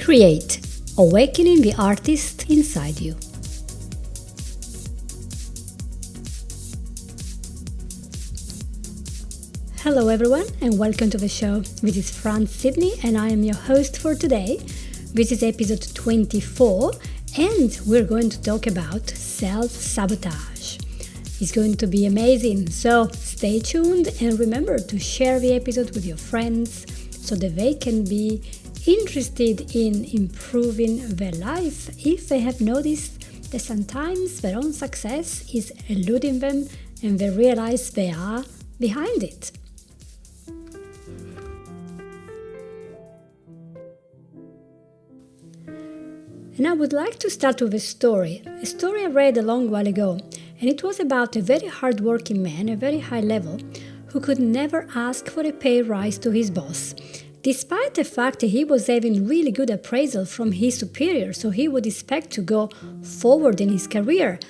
Create, awakening the artist inside you. Hello everyone and welcome to the show. This is Fran Sydney and I am your host for today. This is episode 24 and we're going to talk about self-sabotage. It's going to be amazing, so stay tuned and remember to share the episode with your friends so that they can be interested in improving their life if they have noticed that sometimes their own success is eluding them and they realize they are behind it. And I would like to start with a story I read a long while ago, and it was about a very hardworking man, a very high level, who could never ask for a pay rise to his boss, despite the fact that he was having really good appraisal from his superior, so he would expect to go forward in his career.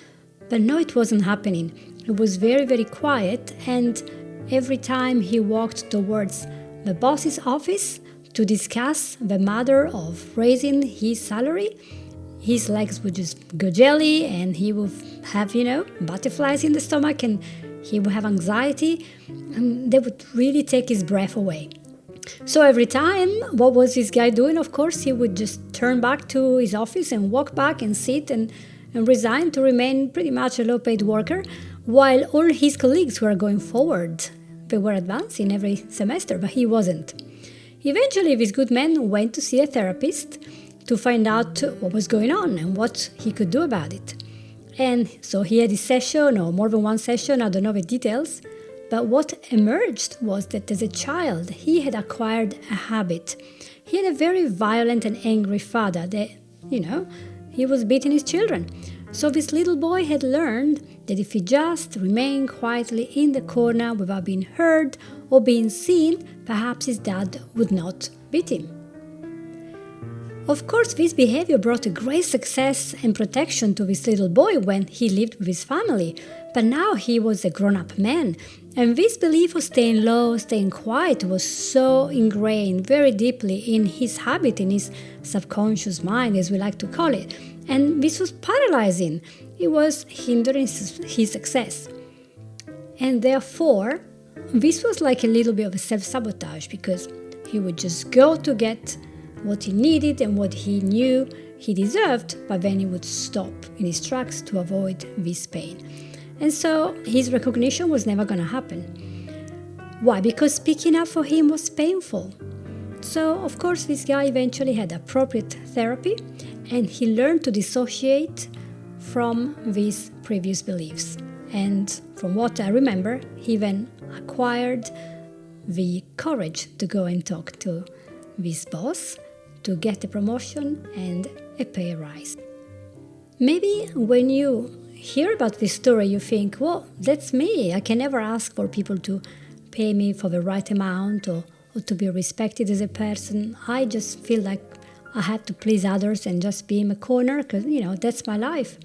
But no, it wasn't happening. It was very, very quiet, and every time he walked towards the boss's office to discuss the matter of raising his salary, his legs would just go jelly and he would have, butterflies in the stomach and he would have anxiety and they would really take his breath away. So every time, what was this guy doing? Of course, he would just turn back to his office and walk back and sit and resign to remain pretty much a low-paid worker while all his colleagues were going forward. They were advancing every semester, but he wasn't. Eventually, this good man went to see a therapist to find out what was going on and what he could do about it. And so he had his session, or more than one session, I don't know the details. But what emerged was that as a child, he had acquired a habit. He had a very violent and angry father that, he was beating his children. So this little boy had learned that if he just remained quietly in the corner without being heard or being seen, perhaps his dad would not beat him. Of course, this behavior brought a great success and protection to this little boy when he lived with his family. But now he was a grown-up man, and this belief of staying low, staying quiet was so ingrained very deeply in his habit, in his subconscious mind, as we like to call it. And this was paralyzing. It was hindering his success. And therefore, this was like a little bit of a self-sabotage because he would just go to get what he needed and what he knew he deserved, but then he would stop in his tracks to avoid this pain. And so his recognition was never going to happen. Why? Because speaking up for him was painful. So, of course, this guy eventually had appropriate therapy and he learned to dissociate from these previous beliefs. And from what I remember, he then acquired the courage to go and talk to this boss to get a promotion and a pay rise. Maybe when you hear about this story, you think, well, that's me. I can never ask for people to pay me for the right amount or to be respected as a person. I just feel like I have to please others and just be in a corner because, that's my life.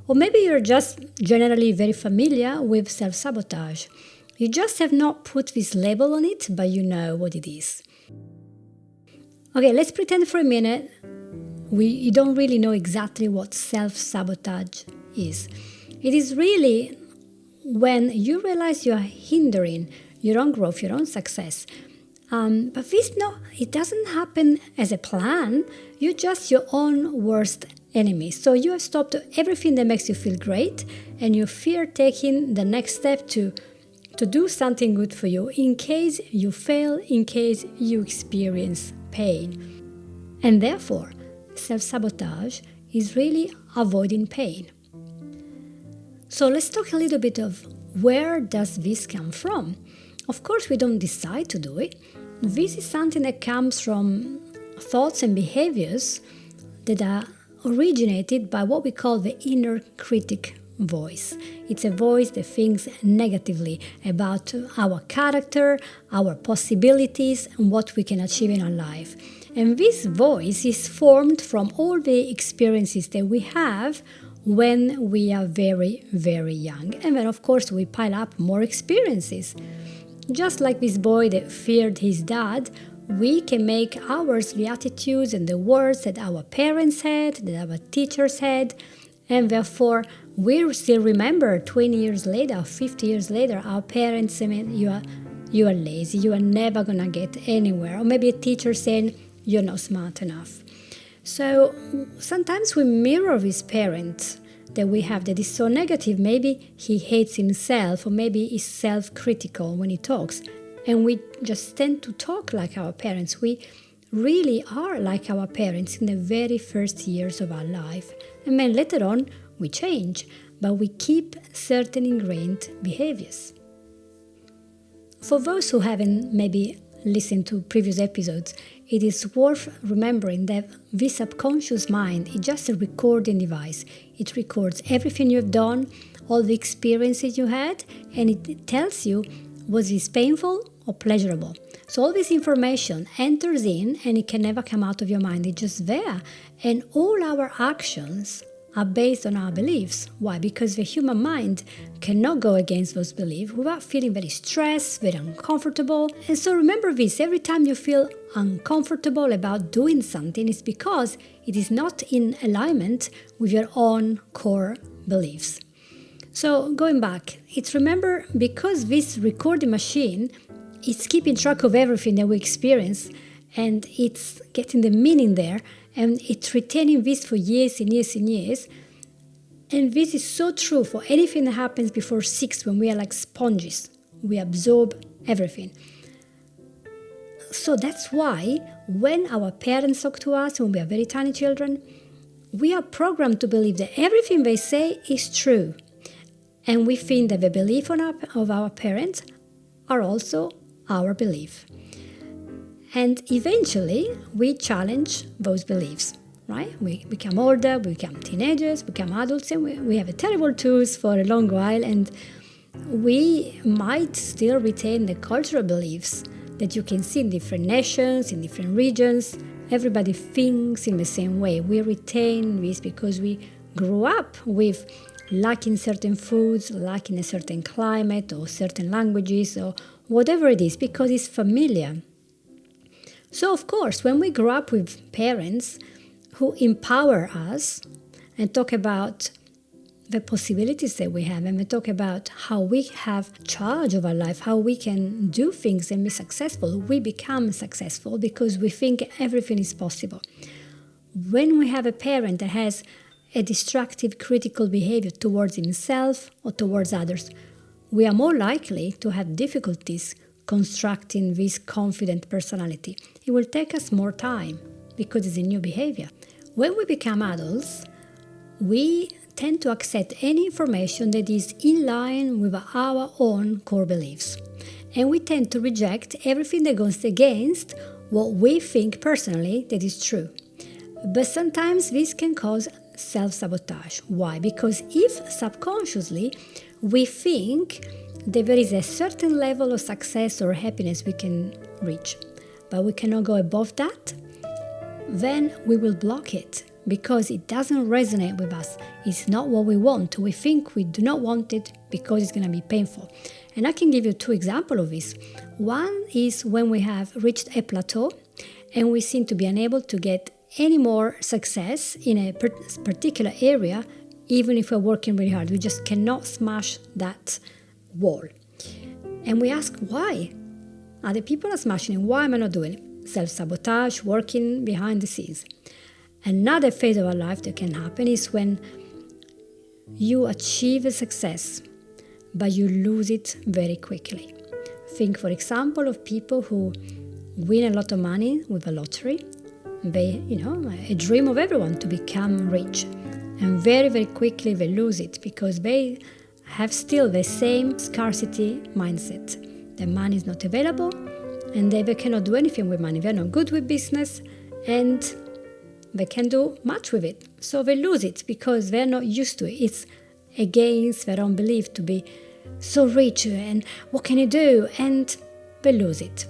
Or maybe you're just generally very familiar with self-sabotage. You just have not put this label on it, but you know what it is. Okay, let's pretend for a minute you don't really know exactly what self-sabotage is. It is really when you realize you are hindering your own growth, your own success. But it doesn't happen as a plan. You're just your own worst enemy. So you have stopped everything that makes you feel great and you fear taking the next step to do something good for you in case you fail, in case you experience pain. And therefore, self-sabotage is really avoiding pain. So let's talk a little bit of where does this come from? Of course, we don't decide to do it. This is something that comes from thoughts and behaviors that are originated by what we call the inner critic voice. It's a voice that thinks negatively about our character, our possibilities, and what we can achieve in our life. And this voice is formed from all the experiences that we have when we are very, very young. And then, of course, we pile up more experiences. Just like this boy that feared his dad, we can make ours the attitudes and the words that our parents had, that our teachers had, and therefore we still remember 20 years later, 50 years later, our parents saying, you are lazy, you are never going to get anywhere. Or maybe a teacher saying, you're not smart enough. So sometimes we mirror this parent that we have that is so negative. Maybe he hates himself, or maybe he's self-critical when he talks. And we just tend to talk like our parents. We really are like our parents in the very first years of our life. And then later on, we change, but we keep certain ingrained behaviors. For those who haven't maybe listened to previous episodes, it is worth remembering that this subconscious mind is just a recording device. It records everything you've done, all the experiences you had, and it tells you, was this painful or pleasurable? So all this information enters in and it can never come out of your mind. It's just there. And all our actions are based on our beliefs. Why? Because the human mind cannot go against those beliefs without feeling very stressed, very uncomfortable. And so remember this, every time you feel uncomfortable about doing something, it's because it is not in alignment with your own core beliefs. So going back, it's remember, because this recording machine is keeping track of everything that we experience, and it's getting the meaning there, and it's retaining this for years and years and years. And this is so true for anything that happens before 6, when we are like sponges. We absorb everything. So that's why when our parents talk to us, when we are very tiny children, we are programmed to believe that everything they say is true. And we think that the belief of our parents are also our belief. And eventually, we challenge those beliefs, right? We become older, we become teenagers, become adults, and we have a terrible tools for a long while, and we might still retain the cultural beliefs that you can see in different nations, in different regions. Everybody thinks in the same way. We retain this because we grew up with lacking certain foods, lacking a certain climate, or certain languages, or whatever it is, because it's familiar. So, of course, when we grow up with parents who empower us and talk about the possibilities that we have, and we talk about how we have charge of our life, how we can do things and be successful, we become successful because we think everything is possible. When we have a parent that has a destructive, critical behavior towards himself or towards others, we are more likely to have difficulties constructing this confident personality. It will take us more time because it's a new behavior. When we become adults, we tend to accept any information that is in line with our own core beliefs. And we tend to reject everything that goes against what we think personally that is true. But sometimes this can cause self-sabotage. Why? Because if subconsciously we think that there is a certain level of success or happiness we can reach, but we cannot go above that, then we will block it because it doesn't resonate with us. It's not what we want. We think we do not want it because it's going to be painful. And I can give you 2 examples of this. One is when we have reached a plateau and we seem to be unable to get any more success in a particular area, even if we're working really hard. We just cannot smash that wall. And we ask why? Other people are smashing it. Why am I not doing it? Self-sabotage, working behind the scenes. Another phase of our life that can happen is when you achieve a success, but you lose it very quickly. Think, for example, of people who win a lot of money with a lottery. They, a dream of everyone to become rich. And very, very quickly they lose it because they have still the same scarcity mindset. The money is not available and they cannot do anything with money. They're not good with business and they can't do much with it. So they lose it because they're not used to it. It's against their own belief to be so rich and what can you do? And they lose it.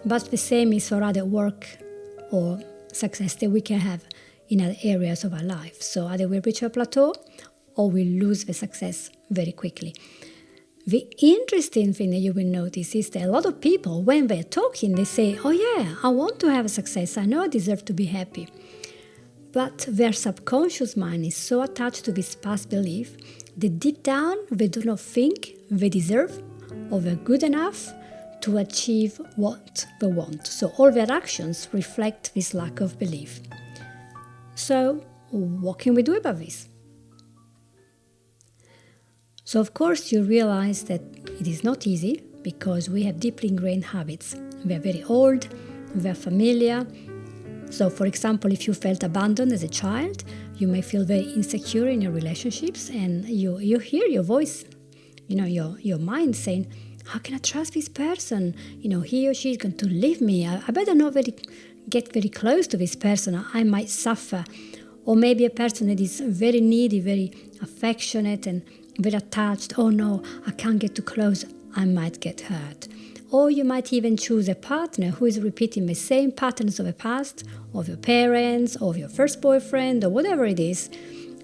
But the same is for other work or success that we can have in other areas of our life. So either we reach a plateau or we lose the success very quickly. The interesting thing that you will notice is that a lot of people, when they're talking, they say, oh yeah, I want to have a success. I know I deserve to be happy. But their subconscious mind is so attached to this past belief that deep down they do not think they deserve or they're good enough to achieve what they want. So all their actions reflect this lack of belief. So what can we do about this? So of course you realize that it is not easy because we have deeply ingrained habits. We are very old, we are familiar. So for example, if you felt abandoned as a child, you may feel very insecure in your relationships, and you hear your voice, your mind saying, how can I trust this person? He or she is going to leave me. I better not get very close to this person. I might suffer. Or maybe a person that is very needy, very affectionate and very attached. Oh no, I can't get too close. I might get hurt. Or you might even choose a partner who is repeating the same patterns of the past, of your parents, of your first boyfriend, or whatever it is,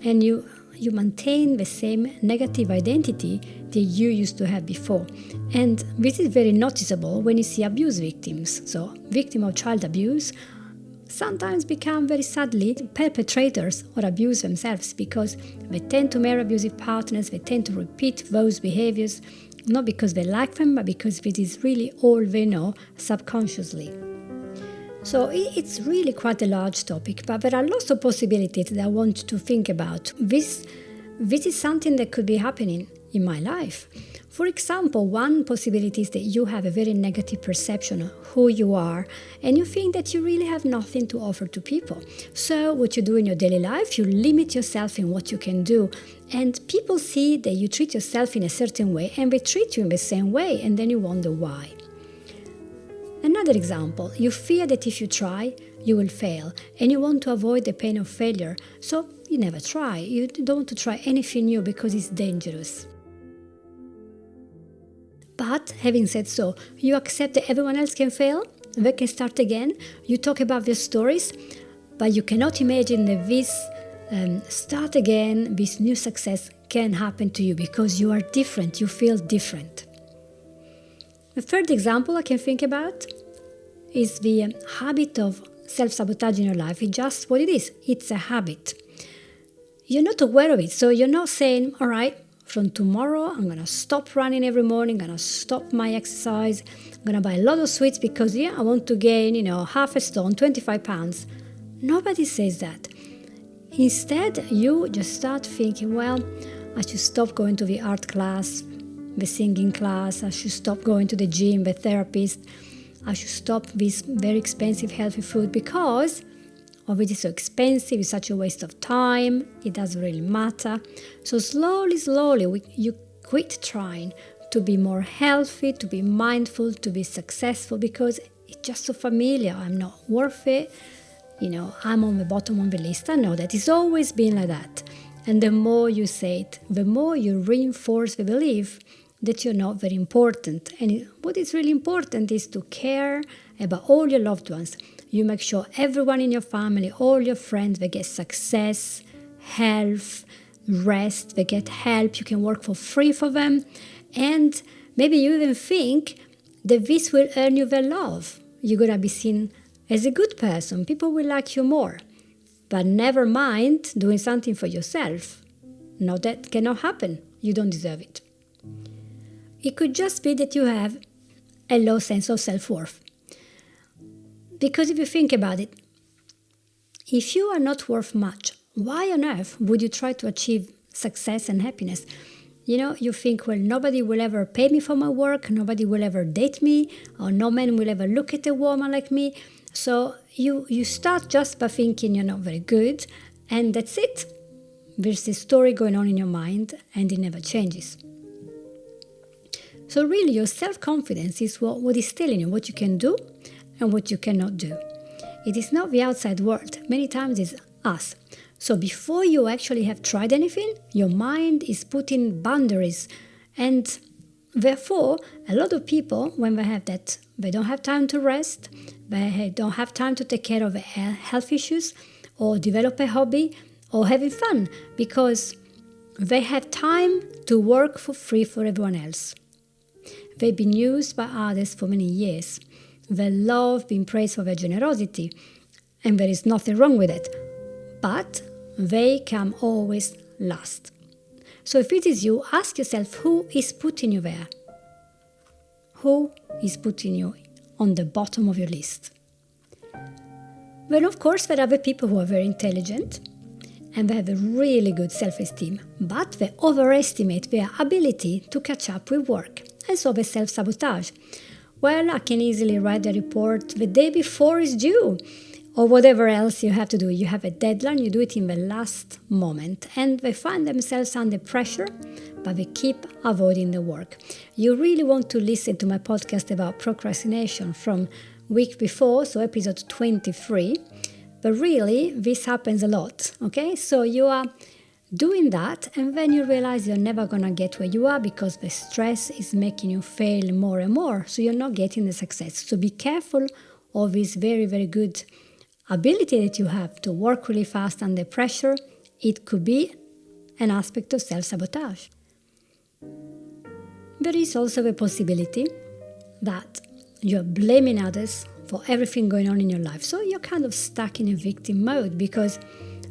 and you maintain the same negative identity that you used to have before. And this is very noticeable when you see abuse victims. So victims of child abuse sometimes become very sadly perpetrators or abuse themselves because they tend to marry abusive partners, they tend to repeat those behaviors, not because they like them, but because it is really all they know subconsciously. So it's really quite a large topic, but there are lots of possibilities that I want to think about. This is something that could be happening in my life. For example, one possibility is that you have a very negative perception of who you are, and you think that you really have nothing to offer to people. So what you do in your daily life, you limit yourself in what you can do, and people see that you treat yourself in a certain way, and they treat you in the same way, and then you wonder why. Another example, you fear that if you try, you will fail, and you want to avoid the pain of failure, so you never try. You don't want to try anything new because it's dangerous. But having said so, you accept that everyone else can fail, they can start again, you talk about their stories, but you cannot imagine that this start again, this new success can happen to you because you are different, you feel different. The third example I can think about is the habit of self-sabotage in your life. It's just what it is. It's a habit. You're not aware of it, so you're not saying, all right, from tomorrow, I'm going to stop running every morning, I'm going to stop my exercise, I'm going to buy a lot of sweets because, I want to gain, half a stone, 25 pounds. Nobody says that. Instead, you just start thinking, well, I should stop going to the art class, the singing class, I should stop going to the gym, the therapist, I should stop this very expensive healthy food because it is so expensive, it's such a waste of time, it doesn't really matter. So slowly, you quit trying to be more healthy, to be mindful, to be successful because it's just so familiar. I'm not worth it, I'm on the bottom of the list. I know that it's always been like that. And the more you say it, the more you reinforce the belief that you're not very important. And what is really important is to care about all your loved ones. You make sure everyone in your family, all your friends, they get success, health, rest, they get help, you can work for free for them. And maybe you even think that this will earn you their love. You're going to be seen as a good person. People will like you more. But never mind doing something for yourself. No, that cannot happen. You don't deserve it. It could just be that you have a low sense of self-worth. Because if you think about it, if you are not worth much, why on earth would you try to achieve success and happiness? You think, well, nobody will ever pay me for my work, nobody will ever date me, or no man will ever look at a woman like me. So you start just by thinking you're not very good, and that's it. There's this story going on in your mind, and it never changes. So really, your self-confidence is what is telling you what you can do and what you cannot do. It is not the outside world. Many times it's us. So before you actually have tried anything, your mind is putting boundaries. And therefore, a lot of people, when they have that, they don't have time to rest, they don't have time to take care of health issues, or develop a hobby, or having fun, because They have time to work for free for everyone else. They've been used by others for many years. They love being praised for their generosity, and there is nothing wrong with it. But they come always last. So if it is you, ask yourself, who is putting you there? Who is putting you on the bottom of your list? Then, of course, there are the people who are very intelligent and they have a really good self-esteem, but they overestimate their ability to catch up with work, and so they self-sabotage. Well, I can easily write the report the day before it's due, or whatever else you have to do. You have a deadline, you do it in the last moment, and they find themselves under pressure, but they keep avoiding the work. You really want to listen to my podcast about procrastination from week before, so episode 23. But really, this happens a lot, okay? So you are doing that, and then you realize you're never going to get where you are because the stress is making you fail more and more, so you're not getting the success. So be careful of this very, very good ability that you have to work really fast under pressure. It could be an aspect of self-sabotage. There is also the possibility that you're blaming others for everything going on in your life. So you're kind of stuck in a victim mode because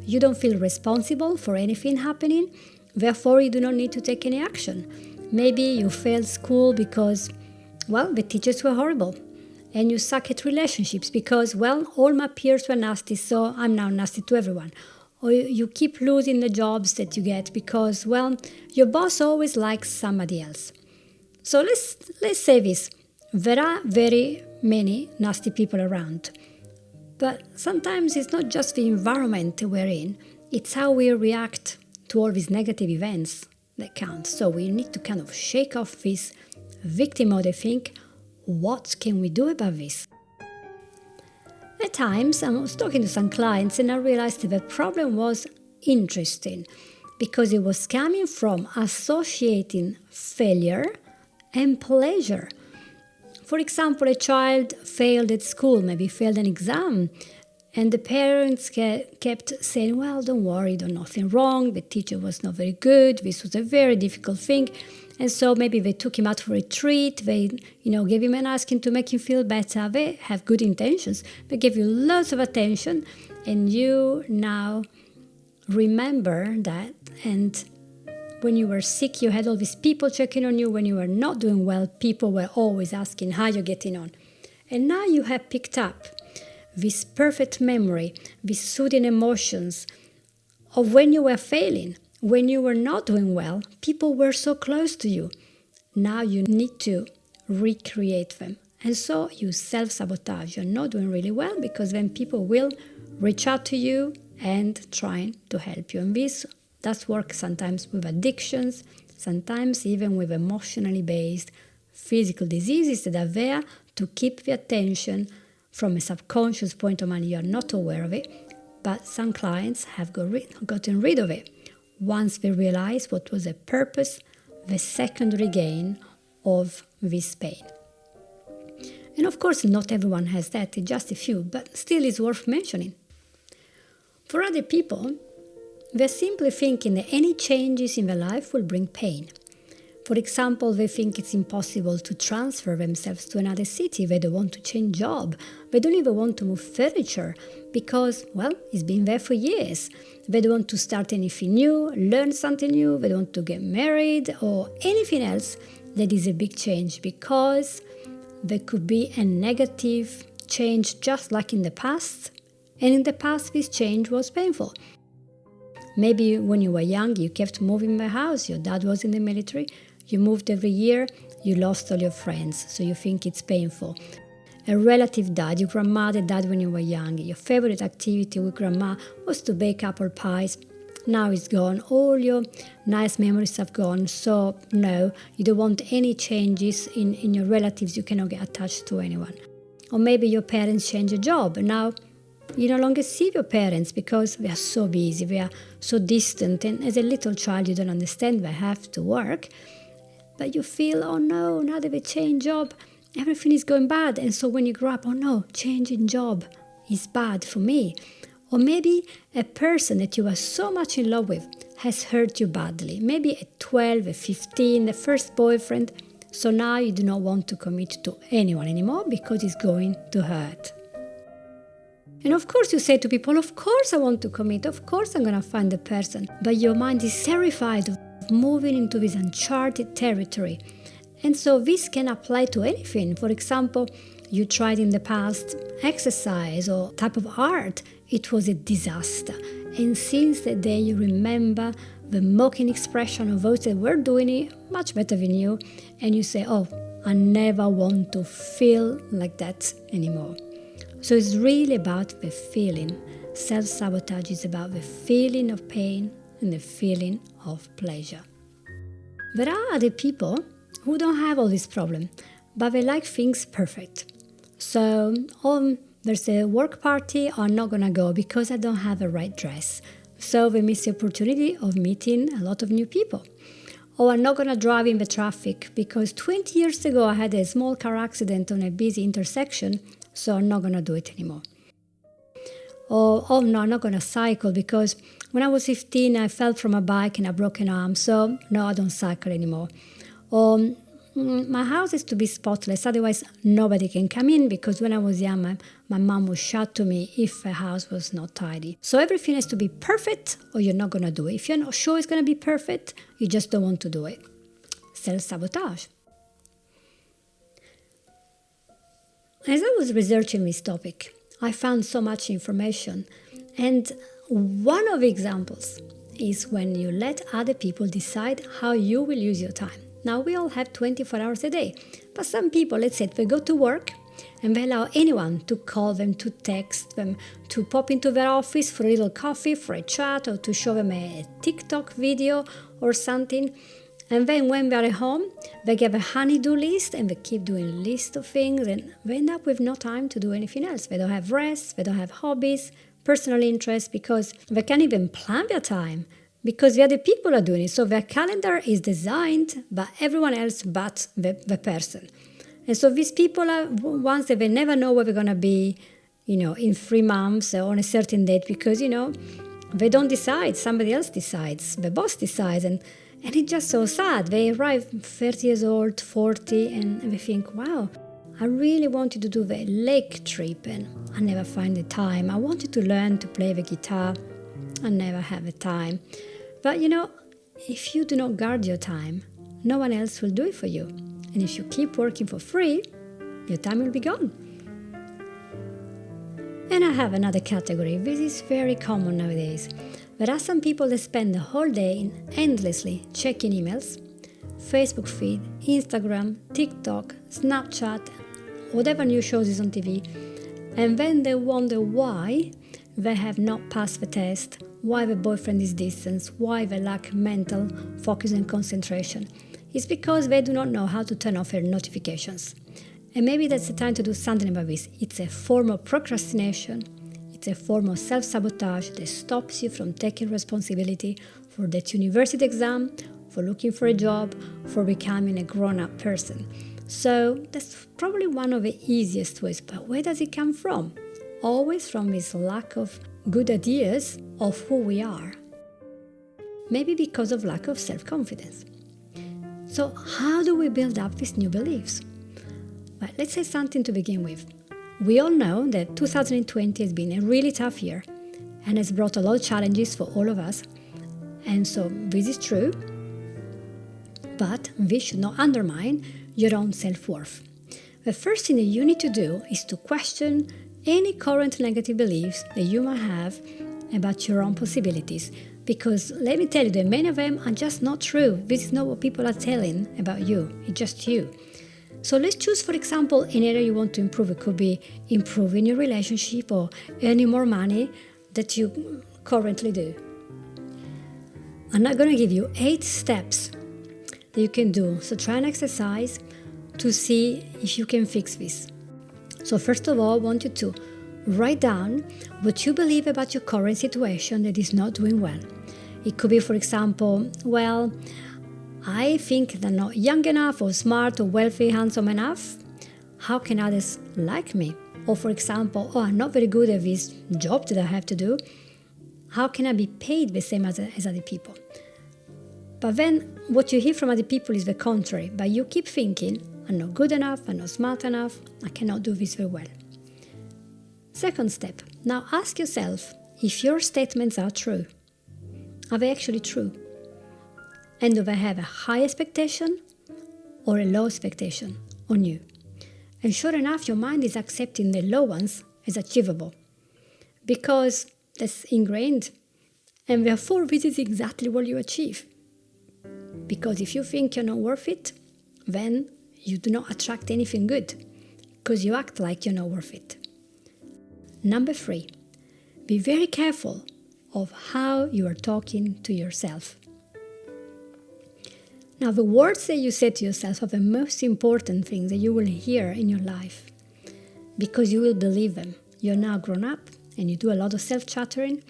you don't feel responsible for anything happening. Therefore, you do not need to take any action. Maybe you failed school because, well, the teachers were horrible. And you suck at relationships because, well, all my peers were nasty, so I'm now nasty to everyone. Or you keep losing the jobs that you get because, well, your boss always likes somebody else. So let's say this. There are very many nasty people around. But sometimes it's not just the environment we're in, it's how we react to all these negative events that count. So we need to kind of shake off this victim mode and think, what can we do about this? At times, I was talking to some clients and I realized that the problem was interesting because it was coming from associating failure and pleasure. For example, a child failed at school, maybe failed an exam, and the parents kept saying, well, don't worry, there's nothing wrong, the teacher was not very good, this was a very difficult thing. And so maybe they took him out for a treat, they gave him an ice cream to make him feel better. They have good intentions. They give you lots of attention, and you now remember that. And when you were sick, you had all these people checking on you. When you were not doing well, people were always asking how you're getting on. And now you have picked up this perfect memory, these soothing emotions of when you were failing. When you were not doing well, people were so close to you. Now you need to recreate them. And so you self-sabotage. You're not doing really well because then people will reach out to you and try to help you. And this does work sometimes with addictions, sometimes even with emotionally based physical diseases that are there to keep the attention from a subconscious point of view. You're not aware of it, but some clients have gotten rid of it once they realize what was the purpose, the secondary gain of this pain. And of course, not everyone has that, it's just a few, but still it's worth mentioning. For other people, they're simply thinking that any changes in their life will bring pain. For example, they think it's impossible to transfer themselves to another city. They don't want to change job. They don't even want to move furniture because, well, it's been there for years. They don't want to start anything new, learn something new. They don't want to get married or anything else that is a big change because there could be a negative change just like in the past. And in the past, this change was painful. Maybe when you were young, you kept moving the house. Your dad was in the military. You moved every year. You lost all your friends, so you think it's painful. A relative died. Your grandmother died when you were young. Your favorite activity with grandma was to bake apple pies. Now it's gone. All your nice memories have gone. So no, you don't want any changes in your relatives. You cannot get attached to anyone. Or maybe your parents change a job. Now you no longer see your parents because they are so busy, they are so distant, and as a little child you don't understand they have to work. But you feel, oh no, now that they change job, everything is going bad. And so when you grow up, oh no, changing job is bad for me. Or maybe a person that you are so much in love with has hurt you badly, maybe at 12, at 15, the first boyfriend, so now you do not want to commit to anyone anymore because it's going to hurt. And of course you say to people, of course I want to commit, of course I'm going to find the person, but your mind is terrified of moving into this uncharted territory. And so this can apply to anything. For example, you tried in the past exercise or type of art, it was a disaster. And since that day you remember the mocking expression of those that were doing it much better than you, and you say, oh, I never want to feel like that anymore. So it's really about the feeling. Self-sabotage is about the feeling of pain and the feeling of pleasure. There are other people who don't have all this problem, but they like things perfect. So, there's a work party, I'm not gonna go because I don't have the right dress. So they miss the opportunity of meeting a lot of new people. Or I'm not gonna drive in the traffic because 20 years ago I had a small car accident on a busy intersection, so I'm not gonna do it anymore. Or, oh no, I'm not gonna cycle because when I was 15 I fell from a bike and I broke an arm, so no, I don't cycle anymore. Or my house is to be spotless, otherwise nobody can come in because when I was young my mom would shout to me if the house was not tidy. So everything has to be perfect or you're not going to do it. If you're not sure it's going to be perfect, you just don't want to do it. Self-sabotage. As I was researching this topic, I found so much information, and one of the examples is when you let other people decide how you will use your time. Now, we all have 24 hours a day, but some people, let's say, they go to work and they allow anyone to call them, to text them, to pop into their office for a little coffee, for a chat, or to show them a TikTok video or something. And then when they're at home, they get a honey-do list and they keep doing a list of things and they end up with no time to do anything else. They don't have rest, they don't have hobbies, personal interests, because they can't even plan their time, because the other people are doing it. So their calendar is designed by everyone else but the person. And so these people are ones that they never know where they're going to be, in 3 months or on a certain date because, they don't decide. Somebody else decides. The boss decides. And it's just so sad. They arrive 30 years old, 40, and they think, wow, I really wanted to do the lake trip and I never find the time. I wanted to learn to play the guitar. I never have the time. But if you do not guard your time, no one else will do it for you. And if you keep working for free, your time will be gone. And I have another category. This is very common nowadays. There are some people that spend the whole day endlessly checking emails, Facebook feed, Instagram, TikTok, Snapchat, whatever new shows is on TV, and then they wonder why they have not passed the test, why the boyfriend is distant, why they lack mental focus and concentration. It's because they do not know how to turn off their notifications. And maybe that's the time to do something about this. It's a form of procrastination. It's a form of self-sabotage that stops you from taking responsibility for that university exam, for looking for a job, for becoming a grown-up person. So that's probably one of the easiest ways. But where does it come from? Always from this lack of good ideas of who we are. Maybe because of lack of self-confidence. So how do we build up these new beliefs? Well, let's say something to begin with. We all know that 2020 has been a really tough year and has brought a lot of challenges for all of us. And so this is true, but this should not undermine your own self-worth. The first thing that you need to do is to question any current negative beliefs that you might have about your own possibilities. Because let me tell you that many of them are just not true. This is not what people are telling about you. It's just you. So let's choose, for example, an area you want to improve. It could be improving your relationship or earning more money that you currently do. I'm not going to give you 8 steps that you can do. So try and exercise to see if you can fix this. So first of all, I want you to write down what you believe about your current situation that is not doing well. It could be, for example, well, I think they're not young enough or smart or wealthy, handsome enough. How can others like me? Or for example, I'm not very good at this job that I have to do. How can I be paid the same as other people? But then what you hear from other people is the contrary. But you keep thinking, I'm not good enough, I'm not smart enough, I cannot do this very well. Second step, now ask yourself if your statements are true. Are they actually true? And do they have a high expectation or a low expectation on you? And sure enough, your mind is accepting the low ones as achievable because that's ingrained, and therefore this is exactly what you achieve. Because if you think you're not worth it, then you do not attract anything good because you act like you're not worth it. Number 3, be very careful of how you are talking to yourself. Now, the words that you say to yourself are the most important things that you will hear in your life because you will believe them. You're now grown up and you do a lot of self-chattering.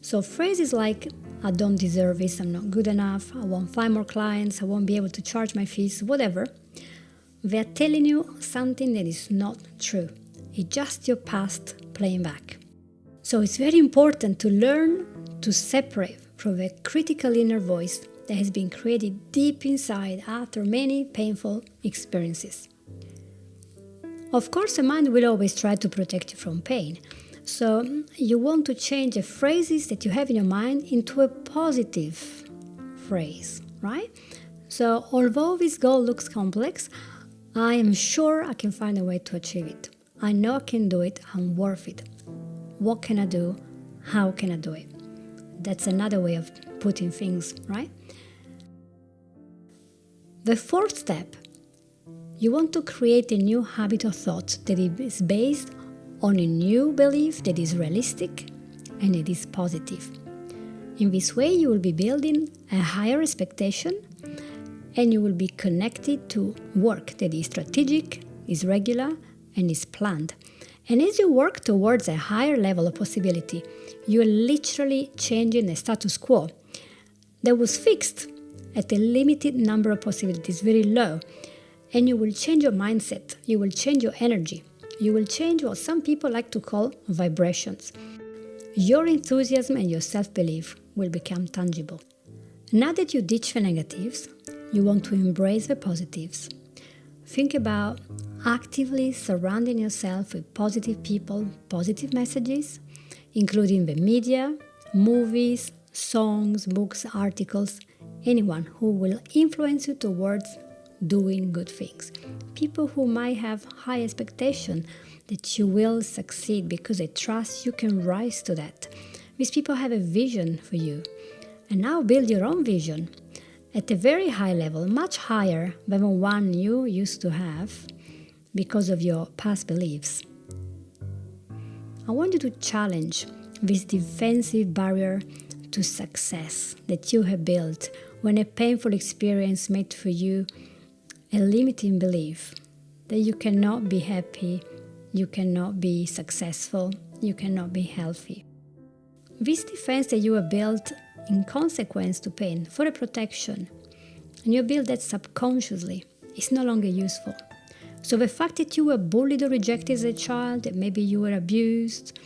So phrases like, I don't deserve this, I'm not good enough, I won't find more clients, I won't be able to charge my fees, whatever, they're telling you something that is not true. It's just your past playing back. So it's very important to learn to separate from the critical inner voice that has been created deep inside after many painful experiences. Of course, the mind will always try to protect you from pain. So you want to change the phrases that you have in your mind into a positive phrase, right? So although this goal looks complex, I am sure I can find a way to achieve it. I know I can do it, I'm worth it. What can I do? How can I do it? That's another way of putting things, right? The fourth step, you want to create a new habit of thought that is based on a new belief that is realistic and it is positive. In this way, you will be building a higher expectation and you will be connected to work that is strategic, is regular, and is planned. And as you work towards a higher level of possibility, you are literally changing the status quo that was fixed at a limited number of possibilities, very low. And you will change your mindset, you will change your energy, you will change what some people like to call vibrations. Your enthusiasm and your self-belief will become tangible. Now that you ditch the negatives, you want to embrace the positives. Think about actively surrounding yourself with positive people, positive messages, including the media, movies, songs, books, articles, anyone who will influence you towards doing good things. People who might have high expectation that you will succeed because they trust you can rise to that. These people have a vision for you. And now build your own vision at a very high level, much higher than the one you used to have because of your past beliefs. I want you to challenge this defensive barrier to success that you have built when a painful experience made for you a limiting belief that you cannot be happy, you cannot be successful, you cannot be healthy. This defense that you have built in consequence to pain for a protection, and you build that subconsciously, is no longer useful. So the fact that you were bullied or rejected as a child, that maybe you were abused,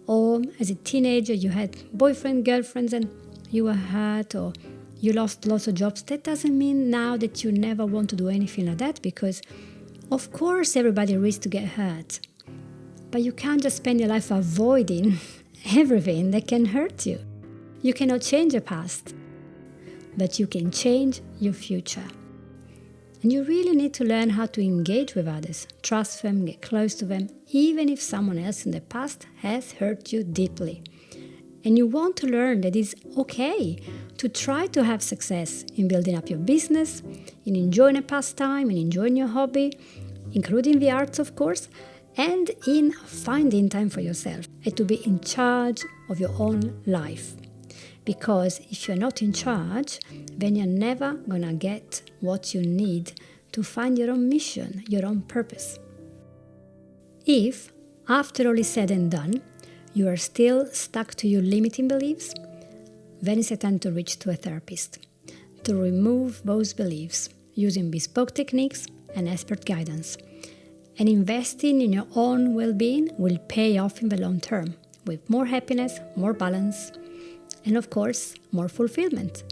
or as a teenager you had boyfriend, girlfriends, and you were hurt, or you lost lots of jobs, that doesn't mean now that you never want to do anything like that, because of course everybody risks to get hurt. But you can't just spend your life avoiding everything that can hurt you. You cannot change the past, but you can change your future. And you really need to learn how to engage with others, trust them, get close to them, even if someone else in the past has hurt you deeply. And you want to learn that it's okay to try to have success in building up your business, in enjoying a pastime, in enjoying your hobby, including the arts, of course, and in finding time for yourself and to be in charge of your own life. Because if you're not in charge, then you're never gonna get what you need to find your own mission, your own purpose. If, after all is said and done, you are still stuck to your limiting beliefs, then it's a time to reach to a therapist, to remove those beliefs using bespoke techniques and expert guidance. And investing in your own well-being will pay off in the long term, with more happiness, more balance, and of course, more fulfillment.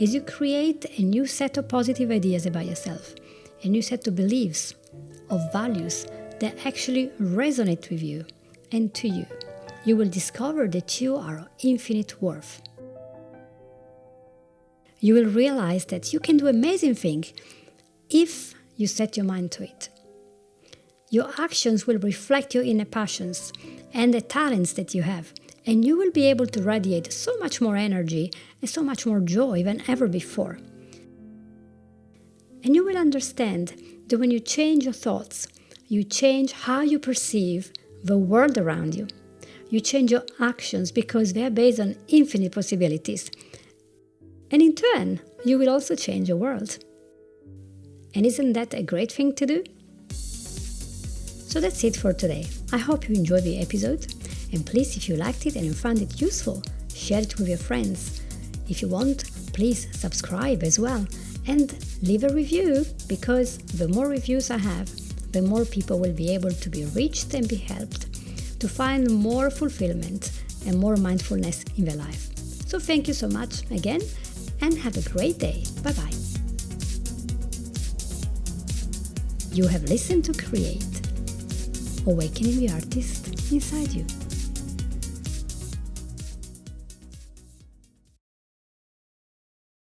As you create a new set of positive ideas about yourself, a new set of beliefs, of values that actually resonate with you and to you, you will discover that you are of infinite worth. You will realize that you can do amazing things if you set your mind to it. Your actions will reflect your inner passions and the talents that you have, and you will be able to radiate so much more energy and so much more joy than ever before. And you will understand that when you change your thoughts, you change how you perceive the world around you. You change your actions because they are based on infinite possibilities. And in turn, you will also change your world. And isn't that a great thing to do? So that's it for today. I hope you enjoyed the episode. And please, if you liked it and you found it useful, share it with your friends. If you want, please subscribe as well and leave a review, because the more reviews I have, the more people will be able to be reached and be helped to find more fulfillment and more mindfulness in their life. So thank you so much again and have a great day. Bye-bye. You have listened to Create, Awakening the Artist Inside You.